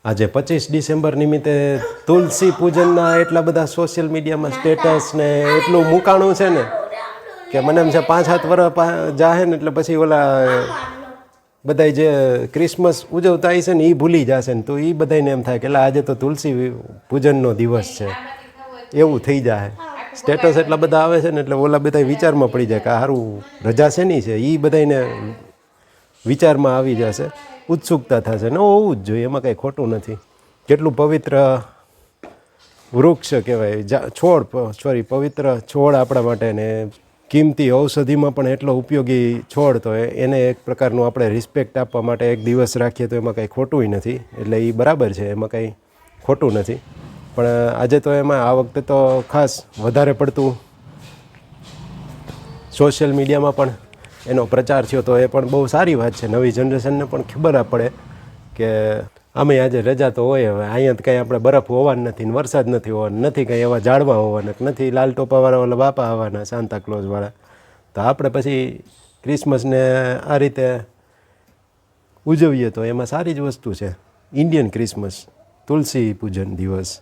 આજે 25 ડિસેમ્બર નિમિત્તે તુલસી પૂજનના એટલા બધા સોશિયલ મીડિયામાં સ્ટેટસ ને એટલું મૂકાણું છે ને કે મને એમ છે 5-7 વર્ષ જાહે ને એટલે પછી ઓલા બધાય જે ક્રિસમસ ઉજવતા હશે ને એ ભૂલી જશે ને તો એ બધાને એમ થાય કે આજે તો તુલસી પૂજનનો દિવસ છે એવું થઈ જાય. સ્ટેટસ એટલા બધા આવે છે ને એટલે ઓલા બધા વિચારમાં પડી જાય કે આ સારું રજા શેની છે એ બધાને વિચારમાં આવી જશે, ઉત્સુકતા થશે ને હોવું જ જોઈએ, એમાં કંઈ ખોટું નથી. કેટલું પવિત્ર વૃક્ષ કહેવાય, પવિત્ર છોડ આપણા માટે ને કિંમતી ઔષધિમાં પણ એટલો ઉપયોગી છોડ, તો એને એક પ્રકારનું આપણે રિસ્પેક્ટ આપવા માટે એક દિવસ રાખીએ તો એમાં કંઈ ખોટુંય નથી. એટલે એ બરાબર છે, એમાં કંઈ ખોટું નથી. પણ આજે તો એમાં આ વખતે તો ખાસ વધારે પડતું સોશિયલ મીડિયામાં પણ એનો પ્રચાર થયો, તો એ પણ બહુ સારી વાત છે. નવી જનરેશનને પણ ખબર પડે કે આમે આજે રજા તો હોય. હવે અહીંયા તો કંઈ આપણે બરફ હોવાનું નથી ને વરસાદ નથી હોવાનો, નથી કંઈ એવા ઝાડવા હોવાના, નથી લાલ ટોપાવાળા ઓલા બાપા આવવાના, સાન્તા ક્લોઝવાળા. તો આપણે પછી ક્રિસમસને આ રીતે ઉજવીએ તો એમાં સારી જ વસ્તુ છે. ઇન્ડિયન ક્રિસમસ, તુલસી પૂજન દિવસ.